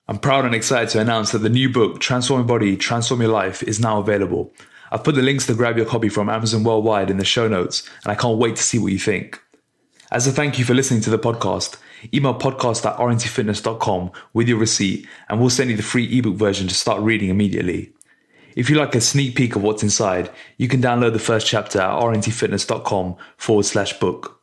I'm proud and excited to announce that the new book, Transform Your Body, Transform Your Life, is now available. I've put the links to grab your copy from Amazon worldwide in the show notes, and I can't wait to see what you think. As a thank you for listening to the podcast, email podcast@rntfitness.com with your receipt, and we'll send you the free ebook version to start reading immediately. If you like a sneak peek of what's inside, you can download the first chapter at rntfitness.com/book.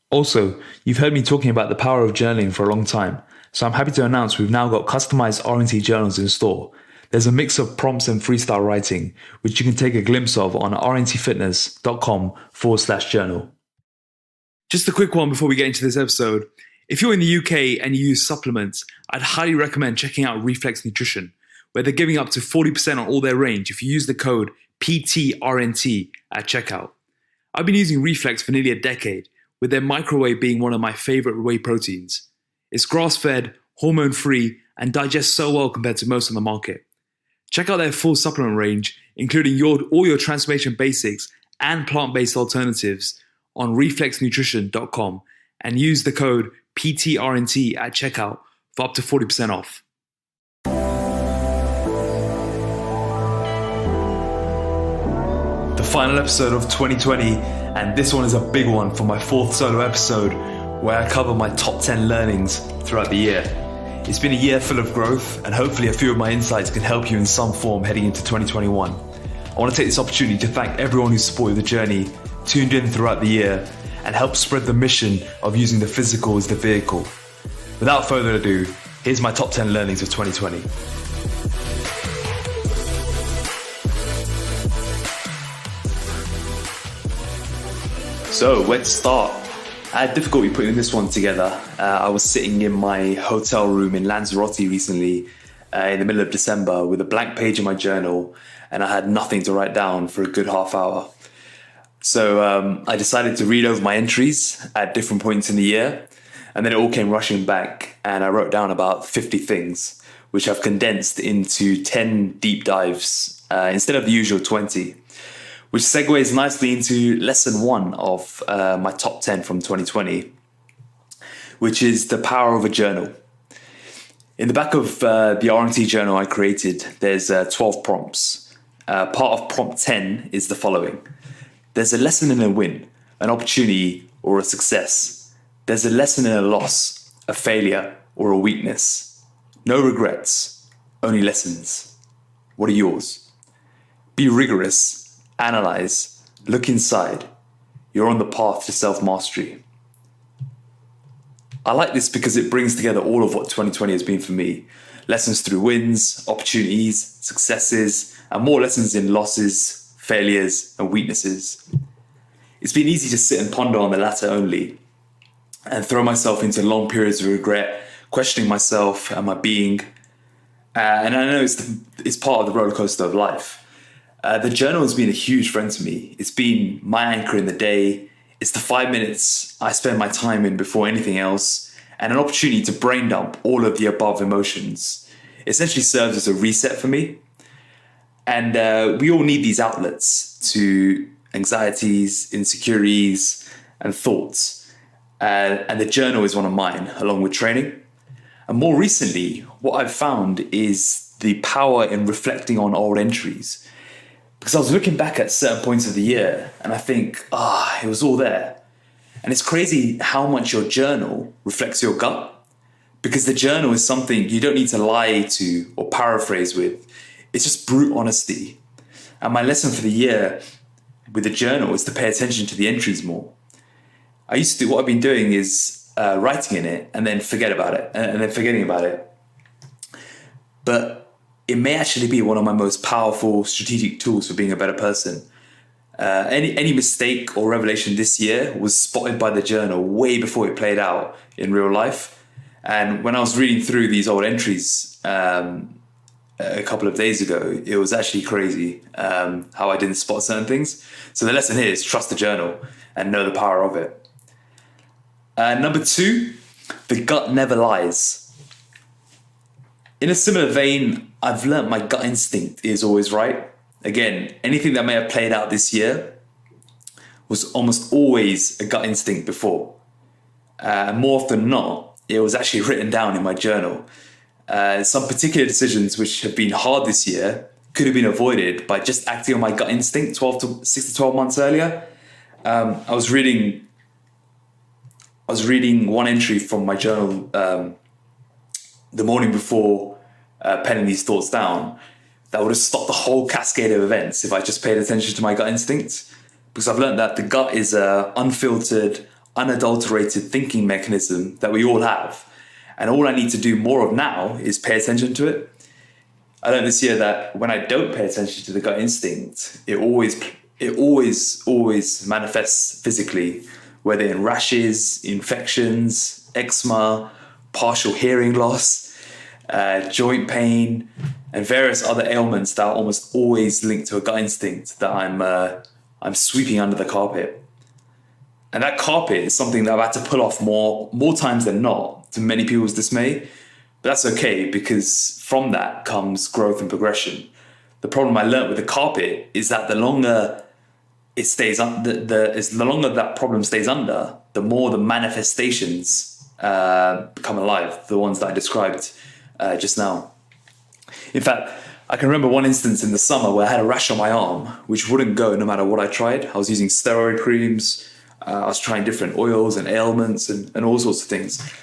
Also, you've heard me talking about the power of journaling for a long time, so I'm happy to announce we've now got customized RNT journals in store. There's a mix of prompts and freestyle writing, which you can take a glimpse of on rntfitness.com/journal. Just a quick one before we get into this episode. If you're in the UK and you use supplements, I'd highly recommend checking out Reflex Nutrition, where they're giving up to 40% on all their range if you use the code PTRNT at checkout. I've been using Reflex for nearly a decade, with their microwave being one of my favorite whey proteins. It's grass-fed, hormone-free, and digests so well compared to most on the market. Check out their full supplement range, including all your transformation basics and plant-based alternatives on reflexnutrition.com, and use the code PTRNT at checkout for up to 40% off. The final episode of 2020, and this one is a big one for my fourth solo episode, where I cover my top 10 learnings throughout the year. It's been a year full of growth, and hopefully a few of my insights can help you in some form heading into 2021. I want to take this opportunity to thank everyone who supported the journey, tuned in throughout the year, and helped spread the mission of using the physical as the vehicle. Without further ado, here's my top 10 learnings of 2020. So, where to start? I had difficulty putting this one together. I was sitting in my hotel room in Lanzarote recently in the middle of December with a blank page in my journal, and I had nothing to write down for a good half hour. So I decided to read over my entries at different points in the year, and then it all came rushing back, and I wrote down about 50 things, which I've condensed into 10 deep dives instead of the usual 20. Which segues nicely into lesson one of my top 10 from 2020, which is the power of a journal. In the back of the RNT journal I created, there's 12 prompts. Part of prompt 10 is the following. There's a lesson in a win, an opportunity, or a success. There's a lesson in a loss, a failure, or a weakness. No regrets, only lessons. What are yours? Be rigorous. Analyze, look inside. You're on the path to self-mastery. I like this because it brings together all of what 2020 has been for me. Lessons through wins, opportunities, successes, and more lessons in losses, failures, and weaknesses. It's been easy to sit and ponder on the latter only and throw myself into long periods of regret, questioning myself and my being. And I know it's part of the roller coaster of life. The journal has been a huge friend to me. It's been my anchor in the day. It's the 5 minutes I spend my time in before anything else, and an opportunity to brain dump all of the above emotions. It essentially serves as a reset for me. And we all need these outlets to anxieties, insecurities, and thoughts. And the journal is one of mine, along with training. And more recently, what I've found is the power in reflecting on old entries. Because I was looking back at certain points of the year and I think, it was all there. And it's crazy how much your journal reflects your gut. Because the journal is something you don't need to lie to or paraphrase with. It's just brute honesty. And my lesson for the year with the journal is to pay attention to the entries more. What I've been doing is writing in it and then forget about it and then forgetting about it. But it may actually be one of my most powerful strategic tools for being a better person. Any mistake or revelation this year was spotted by the journal way before it played out in real life. And when I was reading through these old entries a couple of days ago, it was actually crazy how I didn't spot certain things. So the lesson here is trust the journal and know the power of it. Number 2, the gut never lies. In a similar vein, I've learnt my gut instinct is always right. Again, anything that may have played out this year was almost always a gut instinct before. More often than not, it was actually written down in my journal. Some particular decisions which have been hard this year could have been avoided by just acting on my gut instinct 6 to 12 months earlier. I was reading one entry from my journal the morning before penning these thoughts down that would have stopped the whole cascade of events if I just paid attention to my gut instinct. Because I've learned that the gut is an unfiltered, unadulterated thinking mechanism that we all have. And all I need to do more of now is pay attention to it. I learned this year that when I don't pay attention to the gut instinct, it always manifests physically, whether in rashes, infections, eczema, partial hearing loss, joint pain, and various other ailments that are almost always linked to a gut instinct that I'm sweeping under the carpet. And that carpet is something that I've had to pull off more times than not, to many people's dismay. But that's okay, because from that comes growth and progression. The problem I learned with the carpet is that the longer it stays the longer that problem stays under, the more the manifestations become alive, the ones that I described just now. In fact, I can remember one instance in the summer where I had a rash on my arm, which wouldn't go no matter what I tried. I was using steroid creams, I was trying different oils and ailments and all sorts of things.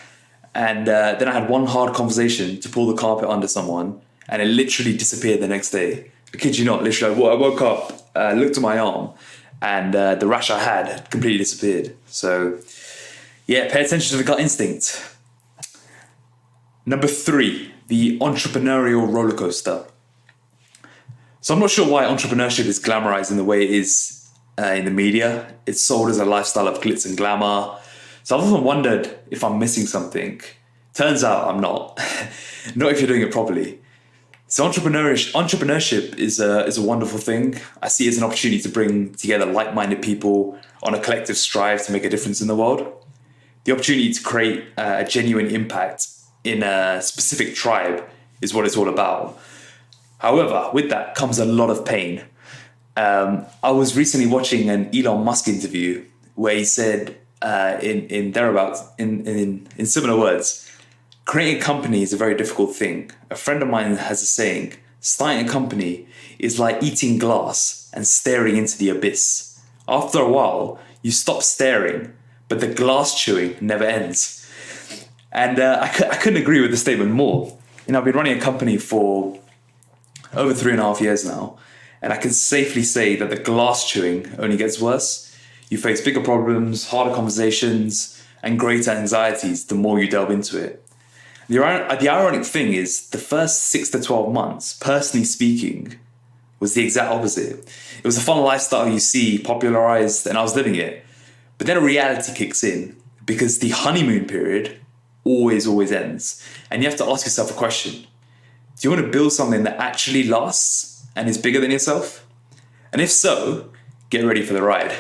And then I had one hard conversation to pull the carpet under someone, and it literally disappeared the next day. I kid you not, literally, I woke up, looked at my arm, and the rash I had completely disappeared. So, yeah, pay attention to the gut instinct. Number 3, the entrepreneurial roller coaster. So I'm not sure why entrepreneurship is glamorized in the way it is in the media. It's sold as a lifestyle of glitz and glamour. So I've often wondered if I'm missing something. Turns out I'm not. Not if you're doing it properly. So entrepreneurship is a wonderful thing. I see it as an opportunity to bring together like-minded people on a collective strive to make a difference in the world. The opportunity to create a genuine impact in a specific tribe is what it's all about. However, with that comes a lot of pain. I was recently watching an Elon Musk interview where he said, in similar words, creating a company is a very difficult thing. A friend of mine has a saying: starting a company is like eating glass and staring into the abyss. After a while, you stop staring, but the glass chewing never ends. And I couldn't agree with the statement more. I've been running a company for over 3.5 years now, and I can safely say that the glass chewing only gets worse. You face bigger problems, harder conversations, and greater anxieties the more you delve into it. The ironic thing is, the first 6 to 12 months, personally speaking, was the exact opposite. It was a fun lifestyle you see popularized, and I was living it. But then a reality kicks in, because the honeymoon period always ends. And you have to ask yourself a question. Do you want to build something that actually lasts and is bigger than yourself? And if so, get ready for the ride.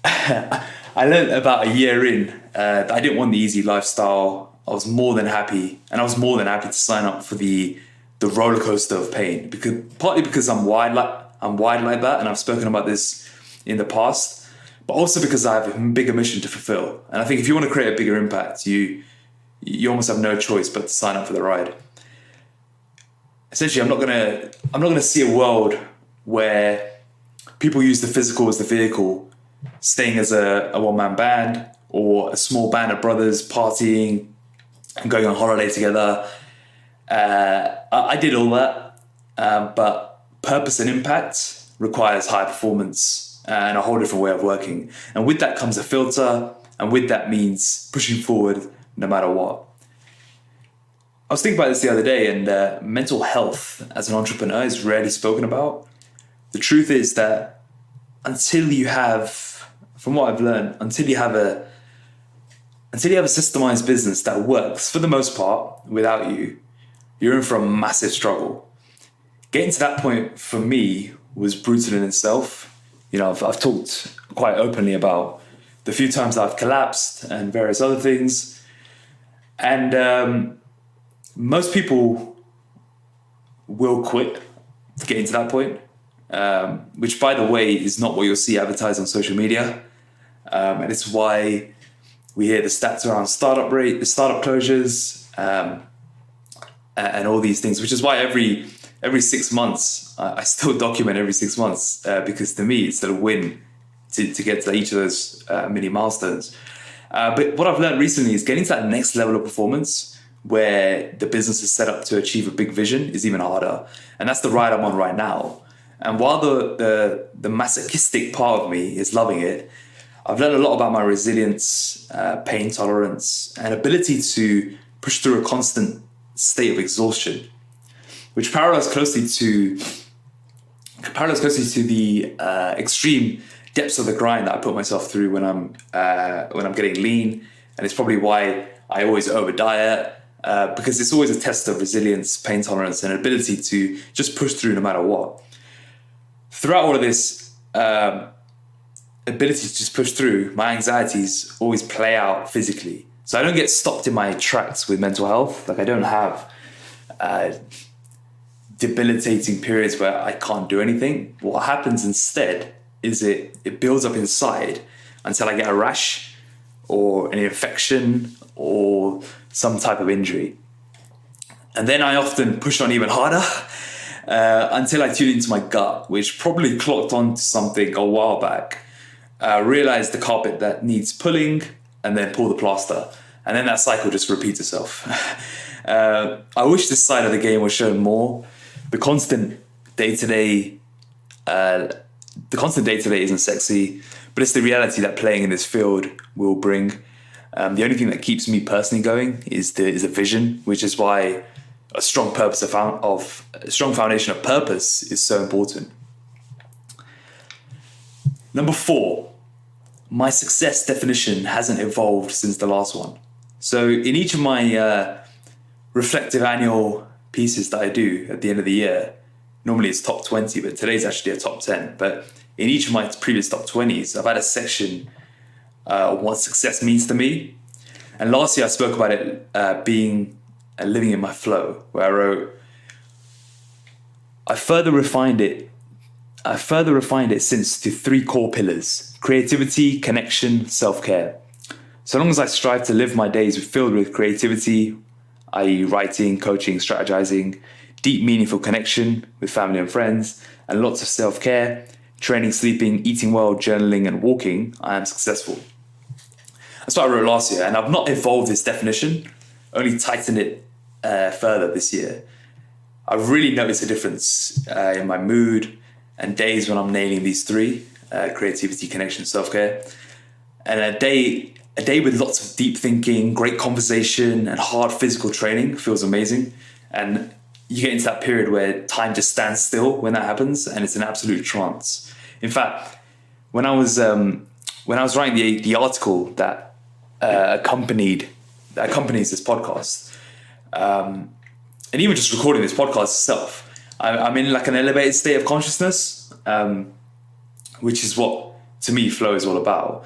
I learned about a year in that I didn't want the easy lifestyle. I was more than happy to sign up for the roller coaster of pain, partly because I'm wired like that, and I've spoken about this in the past, but also because I have a bigger mission to fulfill. And I think if you want to create a bigger impact, you almost have no choice but to sign up for the ride. Essentially, I'm not gonna see a world where people use the physical as the vehicle, staying as a one-man band or a small band of brothers partying and going on holiday together. I did all that, but purpose and impact requires high performance and a whole different way of working. And with that comes a filter, and with that means pushing forward no matter what. I was thinking about this the other day, and mental health as an entrepreneur is rarely spoken about. The truth is that until you have, from what I've learned, until you have a systemized business that works for the most part without you, you're in for a massive struggle. Getting to that point for me was brutal in itself. I've talked quite openly about the few times that I've collapsed and various other things. And most people will quit to get into that point, which, by the way, is not what you'll see advertised on social media. And it's why we hear the stats around startup closures. and all these things, which is why every 6 months I still document every 6 months, because to me it's a win to get to each of those mini milestones. But what I've learned recently is getting to that next level of performance where the business is set up to achieve a big vision is even harder. And that's the ride I'm on right now. And while the masochistic part of me is loving it, I've learned a lot about my resilience, pain tolerance, and ability to push through a constant state of exhaustion, which parallels closely to the extreme depths of the grind that I put myself through when I'm getting lean. And it's probably why I always over diet, because it's always a test of resilience, pain tolerance, and ability to just push through no matter what. Throughout all of this ability to just push through, my anxieties always play out physically. So I don't get stopped in my tracks with mental health. Like, I don't have debilitating periods where I can't do anything. What happens instead is it builds up inside until I get a rash or an infection or some type of injury. And then I often push on even harder until I tune into my gut, which probably clocked onto something a while back. Realize the carpet that needs pulling, and then pull the plaster. And then that cycle just repeats itself. I wish this side of the game was shown more. The constant day-to-day isn't sexy, but it's the reality that playing in this field will bring. The only thing that keeps me personally going is a vision, which is why a strong foundation of purpose is so important. Number 4, my success definition hasn't evolved since the last one. So in each of my reflective annual pieces that I do at the end of the year, normally it's top 20, but today's actually a top 10. But in each of my previous top 20s, I've had a section on what success means to me. And last year I spoke about it being living in my flow, where I wrote, I further refined it since to 3 core pillars: creativity, connection, self-care. So long as I strive to live my days filled with creativity, i.e. writing, coaching, strategizing, deep, meaningful connection with family and friends, and lots of self-care, training, sleeping, eating well, journaling, and walking, I am successful. That's what I wrote last year, and I've not evolved this definition, only tightened it further this year. I've really noticed a difference in my mood and days when I'm nailing these 3, creativity, connection, self-care. And a day with lots of deep thinking, great conversation, and hard physical training feels amazing. And you get into that period where time just stands still when that happens, and it's an absolute trance. In fact, when I was writing the article that accompanies this podcast, and even just recording this podcast itself, I'm in like an elevated state of consciousness, which is what to me flow is all about.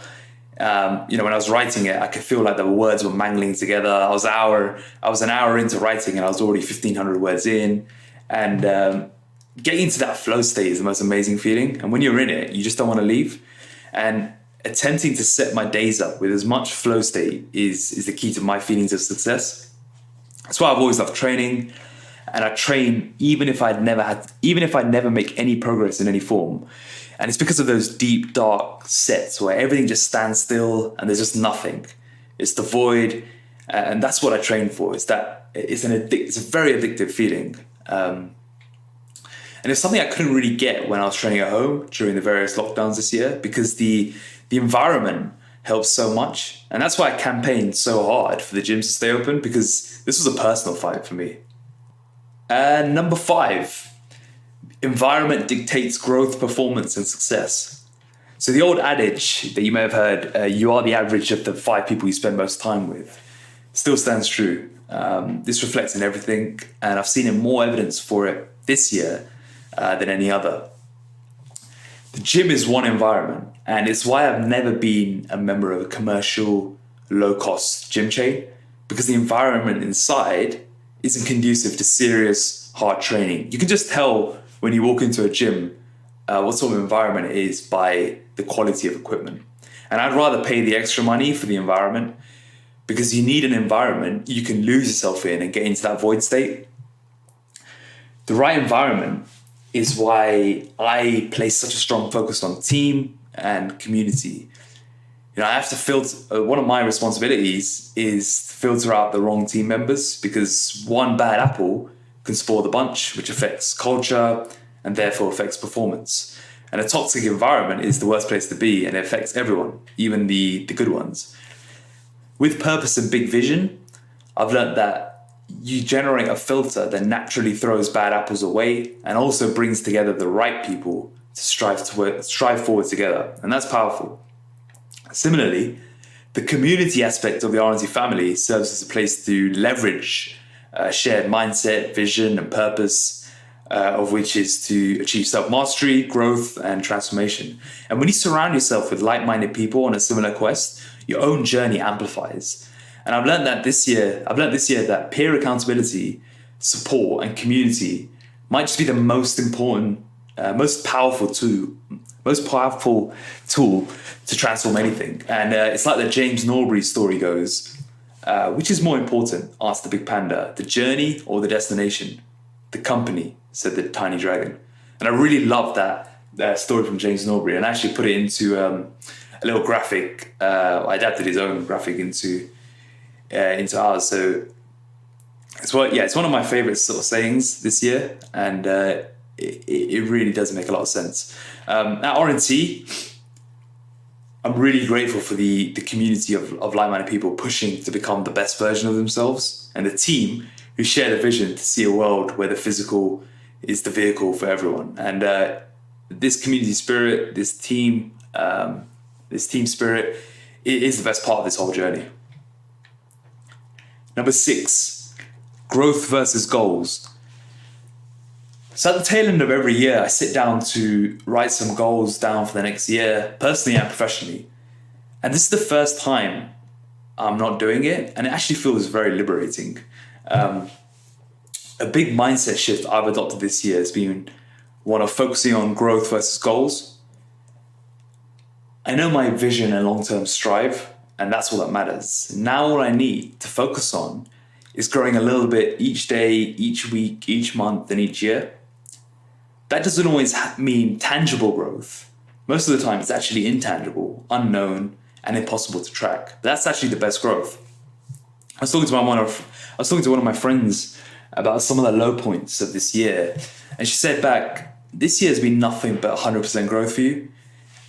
When I was writing it, I could feel like the words were mangling together. I was an hour into writing, and I was already 1,500 words in. And getting into that flow state is the most amazing feeling. And when you're in it, you just don't want to leave. And attempting to set my days up with as much flow state is the key to my feelings of success. That's why I've always loved training, and I train even if I'd never make any progress in any form. And it's because of those deep, dark sets where everything just stands still and there's just nothing. It's the void, and that's what I train for. It's a very addictive feeling, and it's something I couldn't really get when I was training at home during the various lockdowns this year, because the environment helps so much. And that's why I campaigned so hard for the gyms to stay open, because this was a personal fight for me. And number 5, environment dictates growth, performance, and success. So the old adage that you may have heard, you are the average of the 5 people you spend most time with, still stands true. This reflects in everything, and I've seen more evidence for it this year than any other. The gym is one environment, and it's why I've never been a member of a commercial, low-cost gym chain, because the environment inside isn't conducive to serious, hard training. You can just tell when you walk into a gym what sort of environment it is by the quality of equipment. And I'd rather pay the extra money for the environment, because you need an environment you can lose yourself in and get into that void state. The right environment is why I place such a strong focus on team and community. I have to filter. One of my responsibilities is to filter out the wrong team members, because one bad apple can spoil the bunch, which affects culture and therefore affects performance. And a toxic environment is the worst place to be, and it affects everyone, even the good ones. With purpose and big vision, I've learned that you generate a filter that naturally throws bad apples away and also brings together the right people to strive forward together. And that's powerful. Similarly, the community aspect of the R&D family serves as a place to leverage shared mindset, vision, and purpose, of which is to achieve self-mastery, growth, and transformation. And when you surround yourself with like-minded people on a similar quest, your own journey amplifies. And I've learned this year that peer accountability, support, and community might just be the most important, most powerful tool to transform anything. And it's like the James Norbury story goes, which is more important, asked the big panda, the journey or the destination? The company, said the tiny dragon. And I really love that story from James Norbury, and actually put it into a little graphic. I adapted his own graphic into ours. So it's one of my favorite sort of sayings this year, and it really does make a lot of sense. At R&T, I'm really grateful for the community of like-minded people pushing to become the best version of themselves, and the team who share the vision to see a world where the physical is the vehicle for everyone. And this community spirit, this team spirit, it is the best part of this whole journey. Number 6, growth versus goals. So at the tail end of every year, I sit down to write some goals down for the next year, personally and professionally. And this is the first time I'm not doing it, and it actually feels very liberating. A big mindset shift I've adopted this year has been one of focusing on growth versus goals. I know my vision and long-term strive, and that's all that matters. Now all I need to focus on is growing a little bit each day, each week, each month, and each year. That doesn't always mean tangible growth. Most of the time it's actually intangible, unknown, and impossible to track. But that's actually the best growth. I was talking to one of my friends about some of the low points of this year, and she said back, this year has been nothing but 100% growth for you.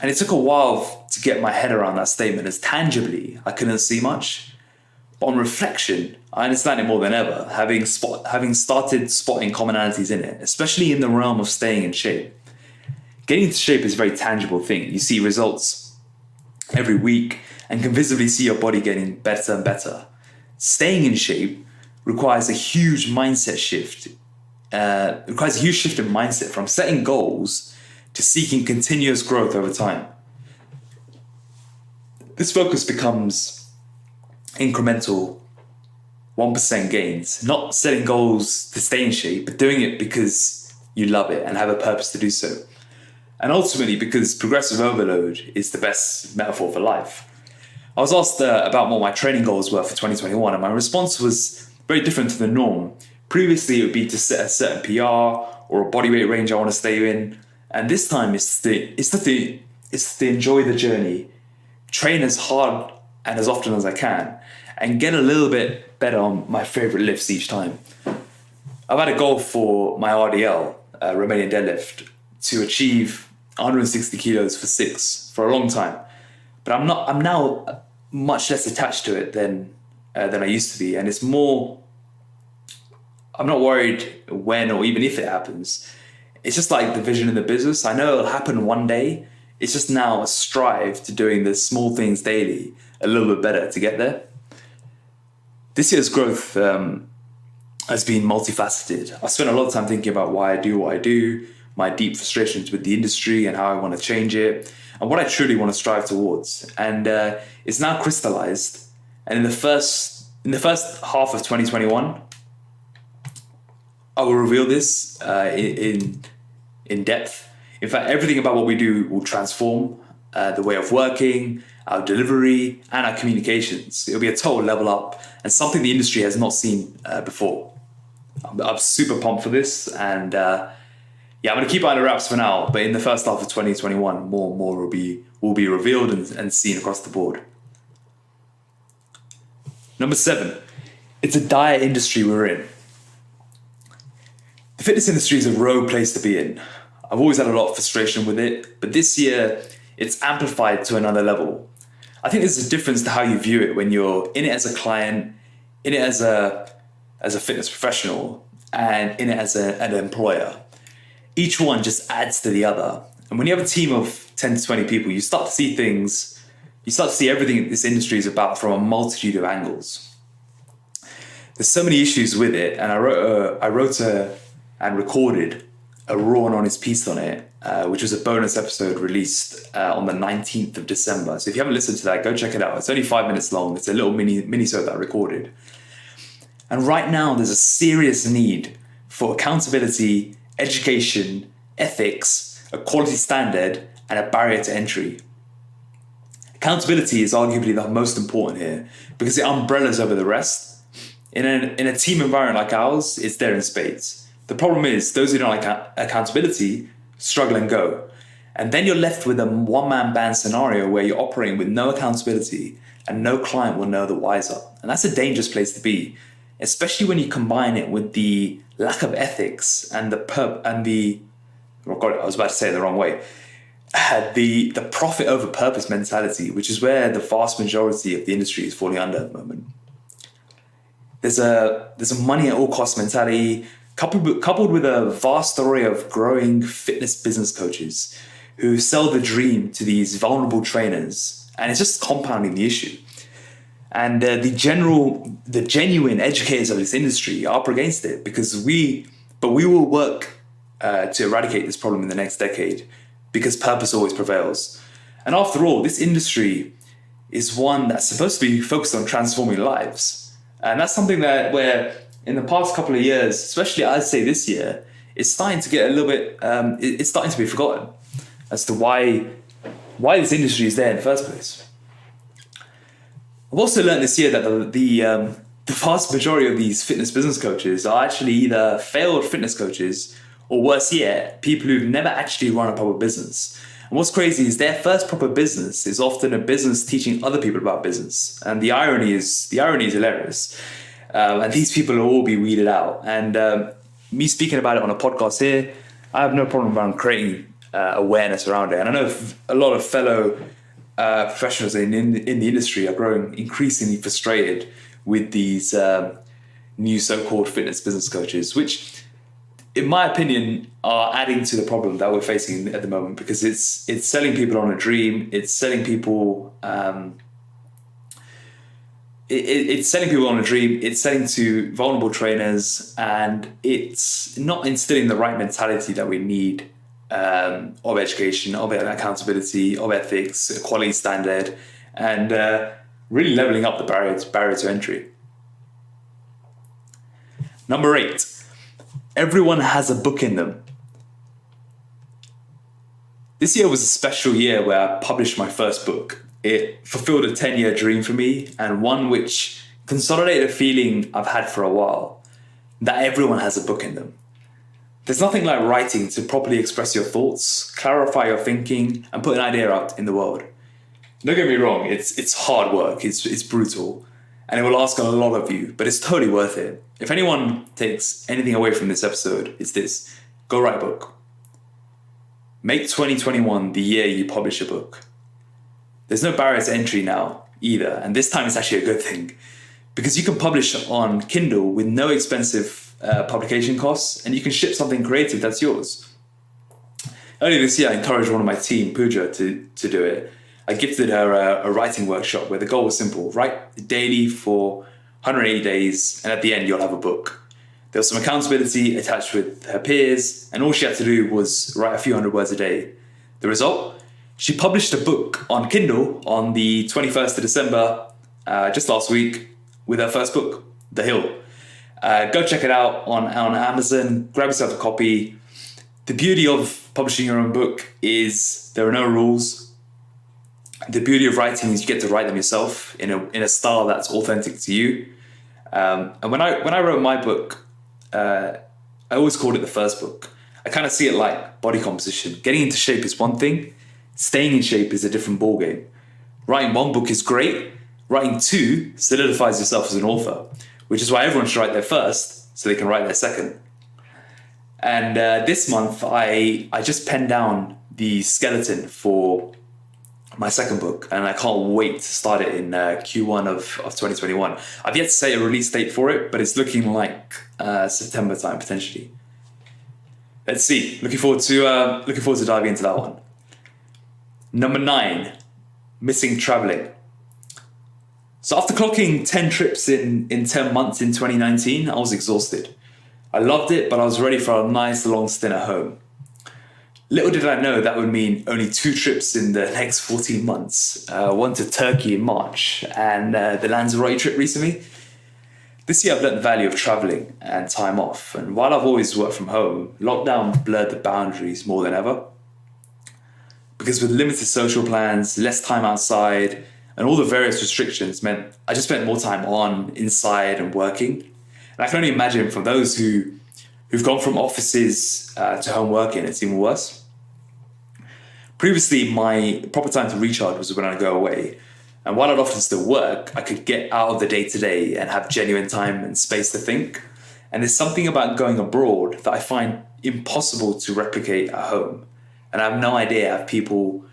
And it took a while to get my head around that statement, as tangibly I couldn't see much. But on reflection, I understand it more than ever, having started spotting commonalities in it, especially in the realm of staying in shape. Getting into shape is a very tangible thing. You see results every week and can visibly see your body getting better and better. Staying in shape requires a huge mindset shift. Requires a huge shift in mindset from setting goals to seeking continuous growth over time. This focus becomes incremental 1% gains, not setting goals to stay in shape, but doing it because you love it and have a purpose to do so. And ultimately because progressive overload is the best metaphor for life. I was asked about what my training goals were for 2021, and my response was very different to the norm. Previously, it would be to set a certain PR or a body weight range I want to stay in. And this time it's to enjoy the journey, train as hard and as often as I can, and get a little bit better on my favorite lifts each time. I've had a goal for my RDL, Romanian deadlift, to achieve 160 kilos for 6 for a long time. But I'm now much less attached to it than I used to be. And it's more, I'm not worried when or even if it happens. It's just like the vision in the business. I know it'll happen one day. It's just now a strive to doing the small things daily a little bit better to get there. This year's growth has been multifaceted. I spent a lot of time thinking about why I do what I do, my deep frustrations with the industry and how I want to change it, and what I truly want to strive towards. And it's now crystallized. And in the first half of 2021, I will reveal this in depth. In fact, everything about what we do will transform the way of working, our delivery, and our communications. It'll be a total level up and something the industry has not seen before. I'm super pumped for this, and I'm going to keep it under wraps for now. But in the first half of 2021, more will be revealed and seen across the board. Number 7, it's a dire industry we're in. The fitness industry is a rogue place to be in. I've always had a lot of frustration with it, but this year it's amplified to another level. I think there's a difference to how you view it when you're in it as a client, in it as a fitness professional, and in it as an employer. Each one just adds to the other. And when you have a team of 10 to 20 people, you start to see everything this industry is about from a multitude of angles. There's so many issues with it, and I wrote and recorded a raw and honest piece on it, which was a bonus episode released on the 19th of December. So if you haven't listened to that, go check it out. It's only 5 minutes long. It's a little mini-sode that I recorded. And right now, there's a serious need for accountability, education, ethics, a quality standard, and a barrier to entry. Accountability is arguably the most important here because it umbrellas over the rest. In a team environment like ours, it's there in spades. The problem is those who don't like accountability struggle and go. And then you're left with a one-man band scenario where you're operating with no accountability and no client will know the wiser. And that's a dangerous place to be, especially when you combine it with the lack of ethics and the profit over purpose mentality, which is where the vast majority of the industry is falling under at the moment. There's a money at all costs mentality coupled with a vast array of growing fitness business coaches who sell the dream to these vulnerable trainers, and it's just compounding the issue. And the genuine educators of this industry are up against it because we will work to eradicate this problem in the next decade because purpose always prevails. And after all, this industry is one that's supposed to be focused on transforming lives. And that's something where in the past couple of years, especially I'd say this year, it's starting to get a little bit, it's starting to be forgotten as to why this industry is there in the first place. I've also learned this year that the vast majority of these fitness business coaches are actually either failed fitness coaches or worse yet, people who've never actually run a proper business. And what's crazy is their first proper business is often a business teaching other people about business. And the irony is hilarious. And these people will all be weeded out. And me speaking about it on a podcast here, I have no problem around creating awareness around it. And I know a lot of fellow professionals in the industry are growing increasingly frustrated with these new so-called fitness business coaches, which, in my opinion, are adding to the problem that we're facing at the moment because it's selling people on a dream. It's selling people. It's selling people on a dream. It's selling to vulnerable trainers, and it's not instilling the right mentality that we need of education, of accountability, of ethics, a quality standard, and really leveling up the barrier to entry. Number 8, everyone has a book in them. This year was a special year where I published my first book. It fulfilled a 10-year dream for me, and one which consolidated a feeling I've had for a while, that everyone has a book in them. There's nothing like writing to properly express your thoughts, clarify your thinking, and put an idea out in the world. Don't get me wrong, it's hard work, it's brutal, and it will ask a lot of you, but it's totally worth it. If anyone takes anything away from this episode, it's this: go write a book. Make 2021 the year you publish a book. There's no barrier to entry now either, and this time it's actually a good thing because you can publish on Kindle with no expensive publication costs, and you can ship something creative that's yours. Earlier this year, I encouraged one of my team, Pooja, to do it. I gifted her a writing workshop where the goal was simple: write daily for 180 days, and at the end you'll have a book. There was some accountability attached with her peers, and all she had to do was write a few hundred words a day. The result? She published a book on Kindle on the 21st of December, just last week, with her first book, The Hill. Go check it out on Amazon, grab yourself a copy. The beauty of publishing your own book is there are no rules. The beauty of writing is you get to write them yourself in a style that's authentic to you. And when I wrote my book, I always called it the first book. I kind of see it like body composition. Getting into shape is one thing. Staying in shape is a different ballgame. Writing one book is great. Writing two solidifies yourself as an author, which is why everyone should write their first so they can write their second. And this month, I just penned down the skeleton for my second book, and I can't wait to start it in Q1 of 2021. I've yet to say a release date for it, but it's looking like September time potentially. Let's see. Looking forward to diving into that one. Number 9, missing traveling. So after clocking 10 trips in 10 months in 2019, I was exhausted. I loved it, but I was ready for a nice long stint at home. Little did I know that would mean only 2 trips in the next 14 months. One to Turkey in March and the Lanzarote trip recently. This year I've learnt the value of travelling and time off. And while I've always worked from home, lockdown blurred the boundaries more than ever. Because with limited social plans, less time outside, and all the various restrictions meant I just spent more time inside and working. And I can only imagine for those who've gone from offices to home working, it's even worse. Previously, my proper time to recharge was when I go away. And while I'd often still work, I could get out of the day-to-day and have genuine time and space to think. And there's something about going abroad that I find impossible to replicate at home. And I have no idea how people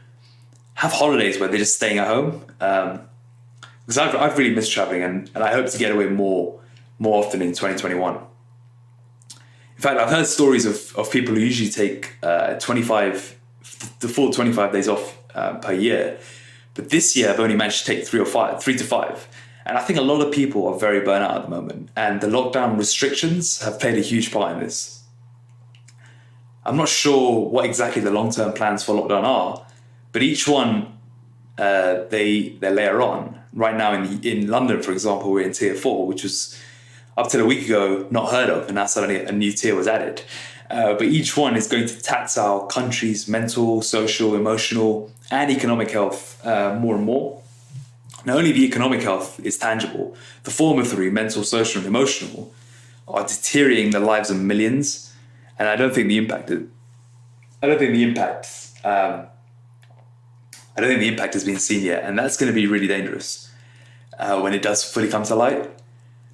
have holidays where they're just staying at home. Because I've really missed traveling, and I hope to get away more often in 2021. In fact, I've heard stories of people who usually take the full 25 days off per year. But this year I've only managed to take 3 to 5. And I think a lot of people are very burnt out at the moment. And the lockdown restrictions have played a huge part in this. I'm not sure what exactly the long-term plans for lockdown are, but each one they layer on. Right now in London, for example, we're in tier 4, which was up till a week ago not heard of, and now suddenly a new tier was added. But each one is going to tax our country's mental, social, emotional, and economic health more and more. Not only the economic health is tangible, the former 3, mental, social, and emotional, are deteriorating the lives of millions. And I don't think the impact has been seen yet, and that's going to be really dangerous when it does fully come to light.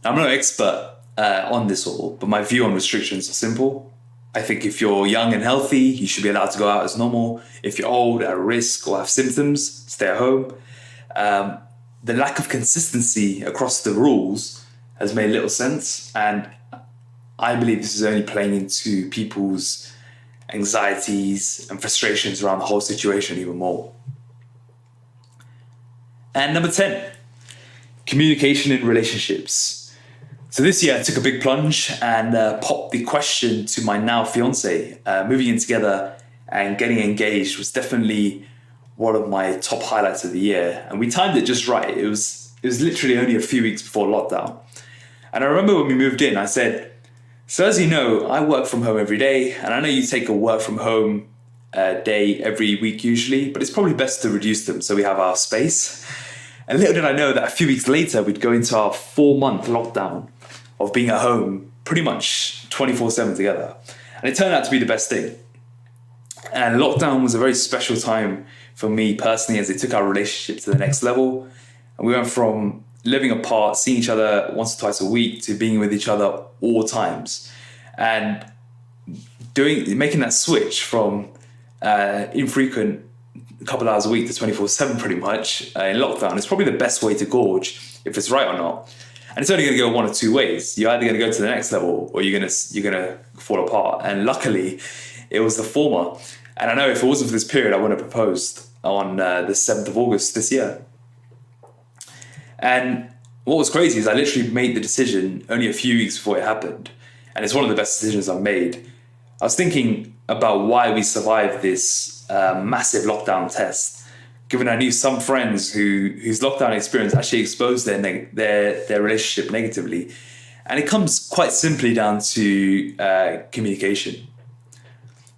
Now, I'm no expert on this all, but my view on restrictions are simple. I think if you're young and healthy, you should be allowed to go out as normal. If you're old, at risk, or have symptoms, stay at home. The lack of consistency across the rules has made little sense, and I believe this is only playing into people's anxieties and frustrations around the whole situation even more. And number 10, communication in relationships. So this year I took a big plunge and popped the question to my now fiance. Moving in together and getting engaged was definitely one of my top highlights of the year. And we timed it just right. It was literally only a few weeks before lockdown. And I remember when we moved in, I said, so as you know, I work from home every day, and I know you take a work from home day every week usually, but it's probably best to reduce them so we have our space. And little did I know that a few weeks later, we'd go into our 4-month lockdown of being at home pretty much 24/7 together. And it turned out to be the best thing. And lockdown was a very special time for me personally, as it took our relationship to the next level. And we went from living apart, seeing each other once or twice a week, to being with each other all times. And making that switch from infrequent couple hours a week to 24/7 pretty much in lockdown is probably the best way to gauge if it's right or not. And it's only going to go one of two ways. You're either going to go to the next level, or you're going to fall apart. And luckily, it was the former. And I know if it wasn't for this period, I wouldn't have proposed on the 7th of August this year. And what was crazy is I literally made the decision only a few weeks before it happened. And it's one of the best decisions I've made. I was thinking about why we survived this massive lockdown test, given I knew some friends whose lockdown experience actually exposed their relationship negatively. And it comes quite simply down to communication.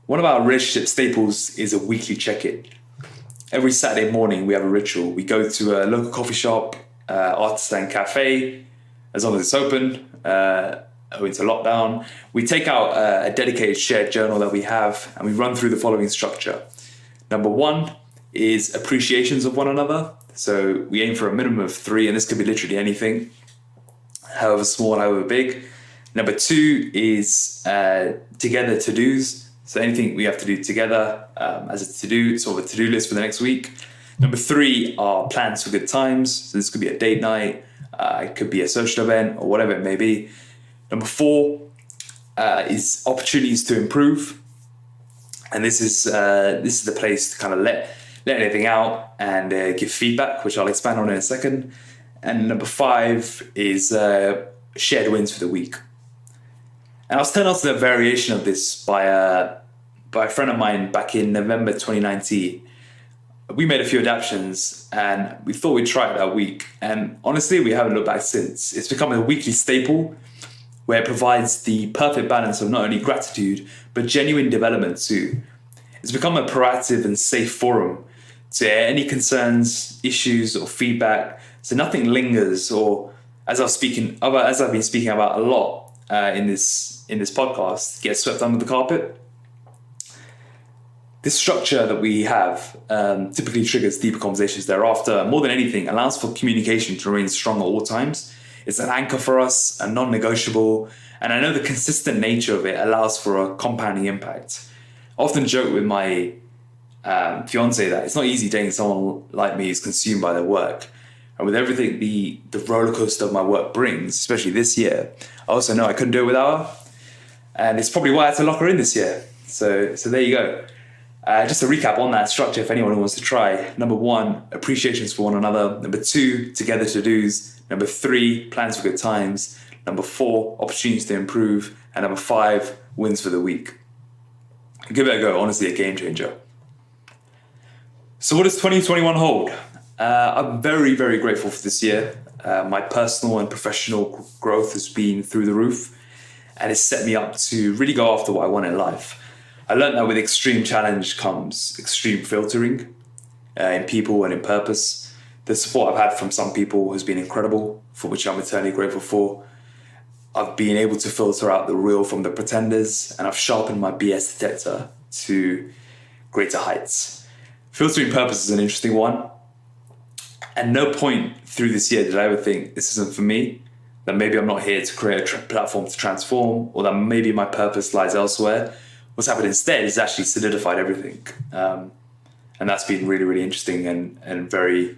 One of our relationship staples is a weekly check-in. Every Saturday morning, we have a ritual. We go to a local coffee shop, artisan cafe, as long as it's open, owing to lockdown. We take out a dedicated shared journal that we have, and we run through the following structure. Number 1 is appreciations of one another. So we aim for a minimum of 3, and this could be literally anything, however small, however big. Number 2 is together to-dos. So anything we have to do together as a to-do, sort of a to-do list for the next week. Number 3 are plans for good times. So this could be a date night, it could be a social event, or whatever it may be. Number 4 is opportunities to improve. And this is the place to kind of let anything out and give feedback, which I'll expand on in a second. And number 5 is shared wins for the week. And I was turned on to the variation of this by a friend of mine back in November 2019. We made a few adaptations and we thought we'd try it that week. And honestly, we haven't looked back since. It's become a weekly staple where it provides the perfect balance of not only gratitude, but genuine development too. It's become a proactive and safe forum to air any concerns, issues, or feedback, so nothing lingers, or as I've been speaking about a lot in this podcast, gets swept under the carpet. This structure that we have typically triggers deeper conversations thereafter. More than anything, allows for communication to remain strong at all times. It's an anchor for us, a non-negotiable, and I know the consistent nature of it allows for a compounding impact. I often joke with my fiance that it's not easy dating someone like me who's consumed by their work. And with everything the roller coaster of my work brings, especially this year, I also know I couldn't do it without her. And it's probably why I had to lock her in this year. So there you go. Just a recap on that structure if anyone wants to try. Number 1, appreciations for one another. Number 2, together to-dos. Number 3, plans for good times. Number 4, opportunities to improve. And number 5, wins for the week. Give it a go, honestly a game changer. So what does 2021 hold? I'm very, very grateful for this year. My personal and professional growth has been through the roof, and it's set me up to really go after what I want in life. I learned that with extreme challenge comes extreme filtering in people and in purpose. The support I've had from some people has been incredible, for which I'm eternally grateful for. I've been able to filter out the real from the pretenders, and I've sharpened my BS detector to greater heights. Filtering purpose is an interesting one. At no point through this year did I ever think this isn't for me, that maybe I'm not here to create a platform to transform, or that maybe my purpose lies elsewhere. What's happened instead is actually solidified everything. And that's been really, really interesting and very,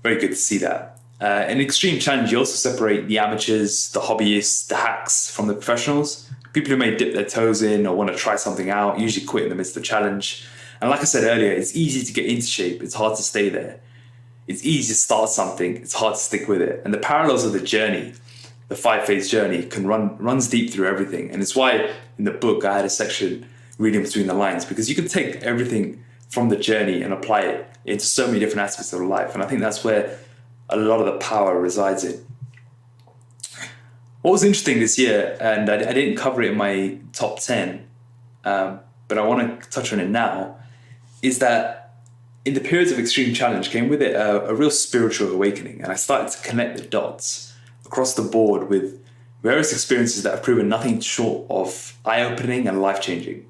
very good to see that. In extreme challenge, you also separate the amateurs, the hobbyists, the hacks from the professionals. People who may dip their toes in or want to try something out, usually quit in the midst of the challenge. And like I said earlier, it's easy to get into shape. It's hard to stay there. It's easy to start something. It's hard to stick with it. And the parallels of the journey, the 5-phase journey, runs deep through everything. And it's why in the book I had a section reading between the lines, because you can take everything from the journey and apply it into so many different aspects of life. And I think that's where a lot of the power resides in. What was interesting this year, and I didn't cover it in my top 10, but I want to touch on it now, is that in the periods of extreme challenge came with it a real spiritual awakening. And I started to connect the dots across the board with various experiences that have proven nothing short of eye-opening and life-changing.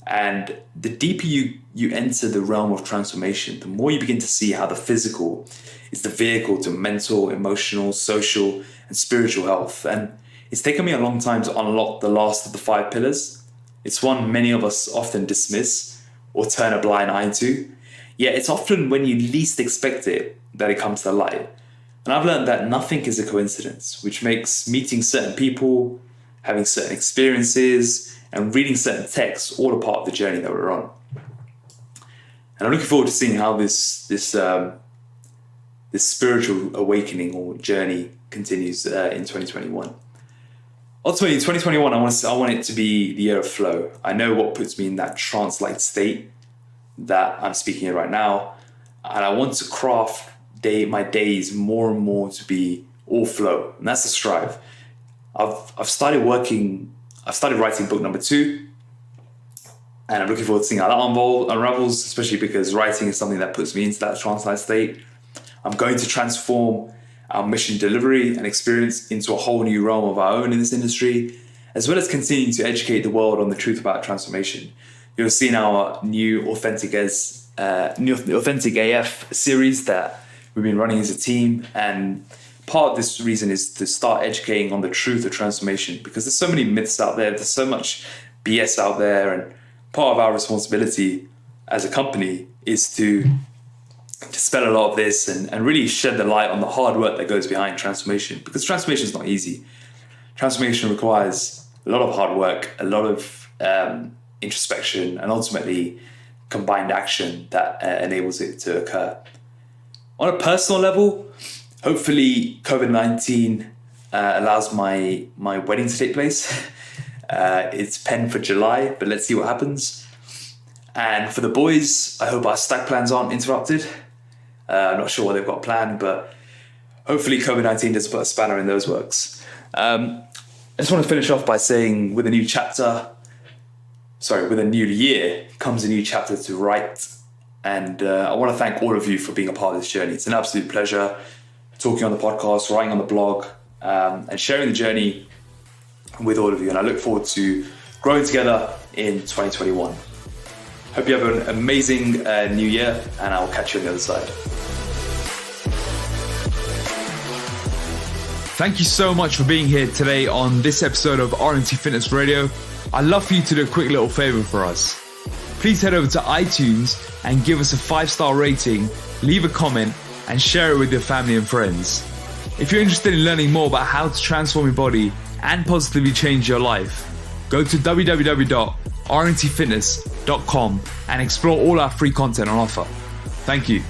And the deeper you enter the realm of transformation, the more you begin to see how the physical is the vehicle to mental, emotional, social, and spiritual health. And it's taken me a long time to unlock the last of the 5 pillars. It's one many of us often dismiss or turn a blind eye to. Yet it's often when you least expect it that it comes to light. And I've learned that nothing is a coincidence, which makes meeting certain people, having certain experiences, and reading certain texts all a part of the journey that we're on. And I'm looking forward to seeing how this spiritual awakening or journey continues in 2021. Ultimately, in 2021, I want it to be the year of flow. I know what puts me in that trance-like state that I'm speaking in right now, and I want to craft my days more and more to be all flow, and that's the strive. I've started writing book number 2, and I'm looking forward to seeing how that unravels, especially because writing is something that puts me into that trance-like state. I'm going to transform our mission delivery and experience into a whole new realm of our own in this industry, as well as continuing to educate the world on the truth about transformation. You'll see in our new Authentic AF series that we've been running as a team, and part of this reason is to start educating on the truth of transformation, because there's so many myths out there, there's so much BS out there, and part of our responsibility as a company is to dispel a lot of this and really shed the light on the hard work that goes behind transformation, because transformation is not easy. Transformation requires a lot of hard work, a lot of introspection, and ultimately combined action that enables it to occur. On a personal level, hopefully COVID-19 allows my wedding to take place. It's penned for July, but let's see what happens. And for the boys, I hope our stag plans aren't interrupted. I'm not sure what they've got planned, but hopefully COVID-19 doesn't put a spanner in those works. I just want to finish off by saying with a new year comes a new chapter to write. And I want to thank all of you for being a part of this journey. It's an absolute pleasure talking on the podcast, writing on the blog, and sharing the journey with all of you. And I look forward to growing together in 2021. Hope you have an amazing new year, and I'll catch you on the other side. Thank you so much for being here today on this episode of R&T Fitness Radio. I'd love for you to do a quick little favor for us. Please head over to iTunes and give us a 5-star rating, leave a comment, and share it with your family and friends. If you're interested in learning more about how to transform your body and positively change your life, go to www.rntfitness.com and explore all our free content on offer. Thank you.